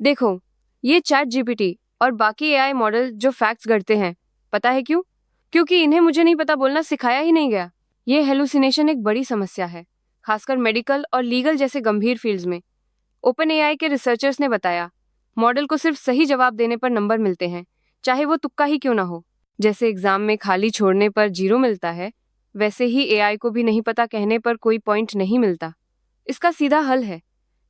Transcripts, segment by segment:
देखो, ये chat GPT और बाकी एआई मॉडल जो फैक्ट्स गढ़ते हैं, पता है क्यों? क्योंकि इन्हें मुझे नहीं पता बोलना सिखाया ही नहीं गया। ये हेलुसिनेशन एक बड़ी समस्या है, खासकर मेडिकल और लीगल जैसे गंभीर फील्ड्स में। ओपन एआई के रिसर्चर्स ने बताया, मॉडल को सिर्फ सही जवाब देने पर नंबर मिलते हैं, चाहे वो तुक्का ही क्यों ना हो। जैसे एग्जाम में खाली छोड़ने पर 0 मिलता है, वैसे ही एआई को भी नहीं पता कहने पर कोई पॉइंट नहीं मिलता। इसका सीधा हल है,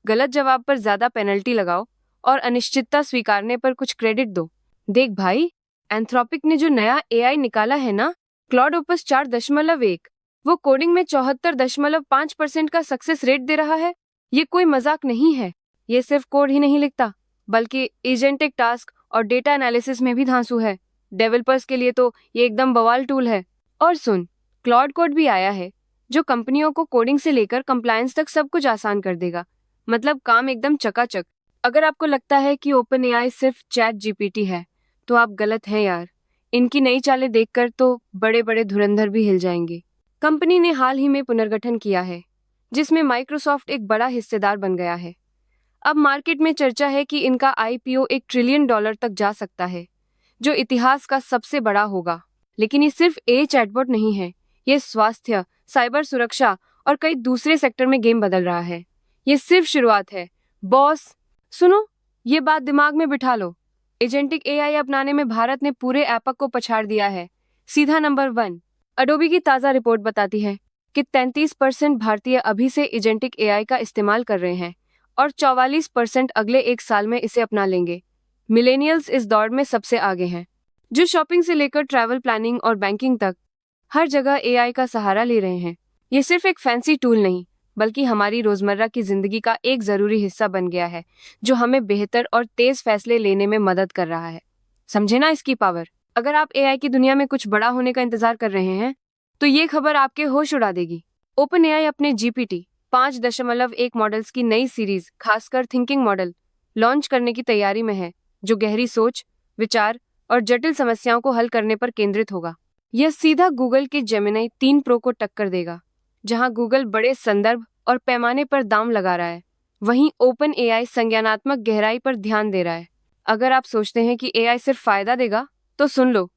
गलत जवाब पर ज्यादा पेनल्टी लगाओ और अनिश्चितता स्वीकारने पर कुछ क्रेडिट दो। देख भाई, एंथ्रोपिक ने जो नया एआई निकाला है ना, क्लॉड ओपस 4.1, वो कोडिंग में 74.5% का सक्सेस रेट दे रहा है। ये कोई मजाक नहीं है। ये सिर्फ कोड ही नहीं लिखता, बल्कि एजेंटिक टास्क और डेटा एनालिसिस में भी धांसू है। डेवलपर्स के लिए तो ये एकदम बवाल टूल है। और सुन, क्लॉड कोड भी आया है, जो कंपनियों को कोडिंग से लेकर कंप्लायंस तक सब कुछ आसान कर देगा। मतलब काम एकदम चकाचक। अगर आपको लगता है कि ओपन एआई सिर्फ चैट जीपीटी है, तो आप गलत हैं यार। इनकी नई चालें देखकर तो बड़े बड़े धुरंधर भी हिल जाएंगे। कंपनी ने हाल ही में पुनर्गठन किया है, जिसमें माइक्रोसॉफ्ट एक बड़ा हिस्सेदार बन गया है। अब मार्केट में चर्चा है कि इनका आईपीओ $1 ट्रिलियन तक जा सकता है, जो इतिहास का सबसे बड़ा होगा। लेकिन ये सिर्फ ए चैटबॉट नहीं है, ये स्वास्थ्य, साइबर सुरक्षा और कई दूसरे सेक्टर में गेम बदल रहा है। ये सिर्फ शुरुआत है बॉस। सुनो, ये बात दिमाग में बिठा लो। एजेंटिक एआई अपनाने में भारत ने पूरे एपक को पछाड़ दिया है। सीधा नंबर 1। अडोबी की ताज़ा रिपोर्ट बताती है कि 33% भारतीय अभी से एजेंटिक एआई का इस्तेमाल कर रहे हैं और 44% अगले 1 साल में इसे अपना लेंगे। मिलेनियल्स इस दौड़ में सबसे आगे हैं, जो शॉपिंग से लेकर ट्रैवल प्लानिंग और बैंकिंग तक हर जगह एआई का सहारा ले रहे हैं। ये सिर्फ एक फैंसी टूल नहीं, बल्कि हमारी रोजमर्रा की जिंदगी का एक जरूरी हिस्सा बन गया है, जो हमें बेहतर और तेज फैसले लेने में मदद कर रहा है। समझे ना इसकी पावर? अगर आप एआई की दुनिया में कुछ बड़ा होने का इंतजार कर रहे हैं, तो ये खबर आपके होश उड़ा देगी। ओपन एआई अपने जीपीटी 5.1 मॉडल्स की नई सीरीज, खासकर थिंकिंग मॉडल, लॉन्च करने की तैयारी में है, जो गहरी सोच, विचार और जटिल समस्याओं को हल करने पर केंद्रित होगा। यह सीधा गूगल के जेमिनी 3 प्रो को टक्कर देगा। जहां गूगल बड़े संदर्भ और पैमाने पर दाम लगा रहा है, वहीं ओपन एआई संज्ञानात्मक गहराई पर ध्यान दे रहा है। अगर आप सोचते हैं कि एआई सिर्फ फायदा देगा, तो सुन लो,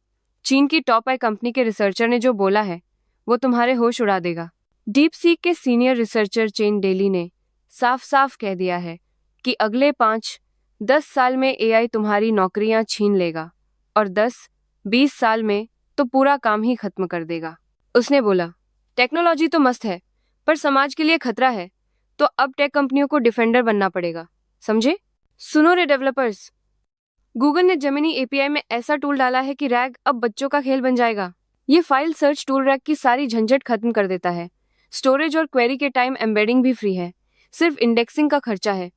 चीन की टॉप आई कंपनी के रिसर्चर ने जो बोला है, वो तुम्हारे होश उड़ा देगा। डीप सीक के सीनियर रिसर्चर चेन डेली ने साफ साफ कह दिया है कि अगले 5-10 साल में एआई तुम्हारी नौकरियां छीन लेगा और 10-20 साल में तो पूरा काम ही खत्म कर देगा। उसने बोला, टेक्नोलॉजी तो मस्त है, पर समाज के लिए खतरा है, तो अब टेक कंपनियों को डिफेंडर बनना पड़ेगा। समझे? सुनो रे डेवलपर्स, गूगल ने जेमिनी एपीआई में ऐसा टूल डाला है कि रैग अब बच्चों का खेल बन जाएगा। ये फाइल सर्च टूल रैग की सारी झंझट खत्म कर देता है। स्टोरेज और क्वेरी के टाइम एम्बेडिंग भी फ्री है। सिर्फ इंडेक्सिंग का खर्चा है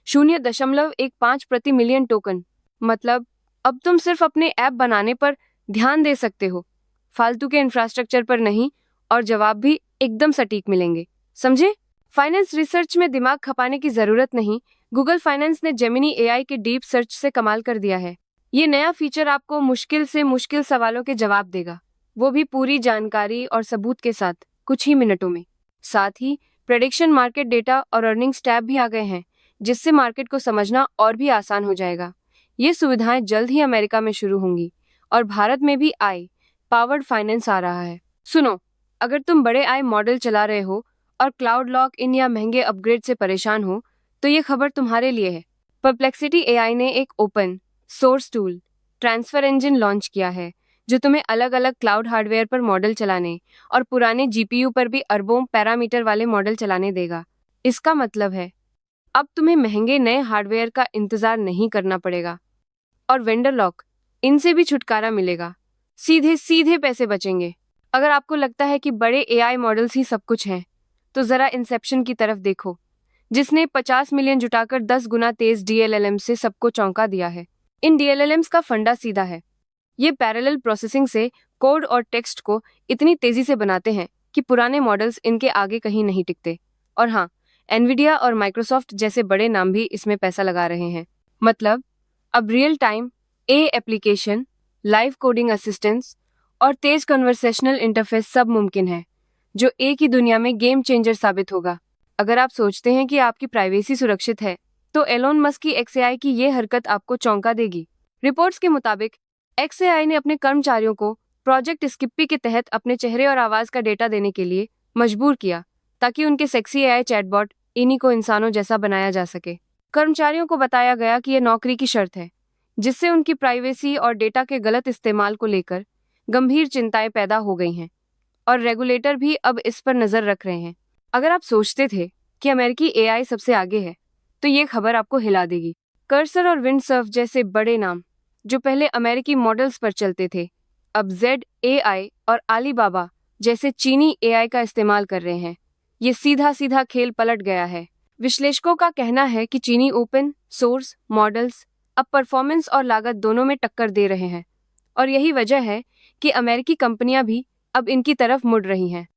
0.15 प्रति मिलियन टोकन। मतलब अब तुम सिर्फ अपने ऐप बनाने पर ध्यान दे सकते हो, फालतू के इंफ्रास्ट्रक्चर पर नहीं, और जवाब भी एकदम सटीक मिलेंगे। समझे? फाइनेंस रिसर्च में दिमाग खपाने की जरूरत नहीं। गूगल फाइनेंस ने जेमिनी एआई के डीप सर्च से कमाल कर दिया है। ये नया फीचर आपको मुश्किल से मुश्किल सवालों के जवाब देगा, वो भी पूरी जानकारी और सबूत के साथ, कुछ ही मिनटों में। साथ ही प्रेडिक्शन, मार्केट डेटा और अर्निंग्स टैब भी आ गए हैं, जिससे मार्केट को समझना और भी आसान हो जाएगा। ये सुविधाएं जल्द ही अमेरिका में शुरू होंगी और भारत में भी आई पावर्ड फाइनेंस आ रहा है। सुनो, अगर तुम बड़े आई मॉडल चला रहे हो और क्लाउड लॉक इन या महंगे अपग्रेड से परेशान हो, तो ये खबर तुम्हारे लिए है। परप्लेक्सिटी एआई ने एक open source tool, transfer engine, launch किया है, जो तुम्हें अलग अलग क्लाउड हार्डवेयर पर मॉडल चलाने और पुराने जीपीयू पर भी अरबों पैरामीटर वाले मॉडल चलाने देगा। इसका मतलब है, अब तुम्हें महंगे नए हार्डवेयर का इंतजार नहीं करना पड़ेगा और वेंडर लॉक, इनसे भी छुटकारा मिलेगा। सीधे सीधे पैसे बचेंगे। अगर आपको लगता है कि बड़े एआई मॉडल्स ही सब कुछ हैं, तो जरा इंसेप्शन की तरफ देखो, जिसने 50 मिलियन जुटाकर 10 गुना तेज डीएलएलएम से सबको चौंका दिया है। इन डीएलएलएम्स का फंडा सीधा है। ये पैरेलल प्रोसेसिंग से कोड और टेक्स्ट को इतनी तेजी से बनाते हैं कि पुराने मॉडल्स इनके आगे कहीं नहीं टिकते। और हाँ, एनवीडिया और माइक्रोसॉफ्ट जैसे बड़े नाम भी इसमें पैसा लगा रहे हैं। मतलब अब रियल टाइम ए एप्लीकेशन, लाइव कोडिंग असिस्टेंस और तेज कन्वर्सेशनल इंटरफेस सब मुमकिन है, जो एक ही दुनिया में गेम चेंजर साबित होगा। अगर आप सोचते हैं कि आपकी प्राइवेसी सुरक्षित है, तो एलोन मस्क की XAI की ये हरकत आपको चौंका देगी। रिपोर्ट्स के मुताबिक XAI ने अपने कर्मचारियों को प्रोजेक्ट स्किप्पी के तहत अपने चेहरे और आवाज का डेटा देने के लिए मजबूर किया, ताकि उनके सेक्सी AI चैटबॉट इन्हीं को इंसानों जैसा बनाया जा सके। कर्मचारियों को बताया गया कि यह नौकरी की शर्त है, जिससे उनकी प्राइवेसी और डेटा के गलत इस्तेमाल को लेकर गंभीर चिंताएं पैदा हो गई हैं और रेगुलेटर भी अब इस पर नजर रख रहे हैं। अगर आप सोचते थे कि अमेरिकी AI सबसे आगे है, तो ये खबर आपको हिला देगी। कर्सर और विंडसर्फ जैसे बड़े नाम, जो पहले अमेरिकी मॉडल्स पर चलते थे, अब ZAI और अलीबाबा जैसे चीनी AI का इस्तेमाल कर रहे हैं। ये सीधा सीधा खेल पलट गया है। विश्लेषकों का कहना है कि चीनी ओपन सोर्स मॉडल्स अब परफॉर्मेंस और लागत दोनों में टक्कर दे रहे हैं, और यही वजह है कि अमेरिकी कंपनियां भी अब इनकी तरफ मुड़ रही हैं।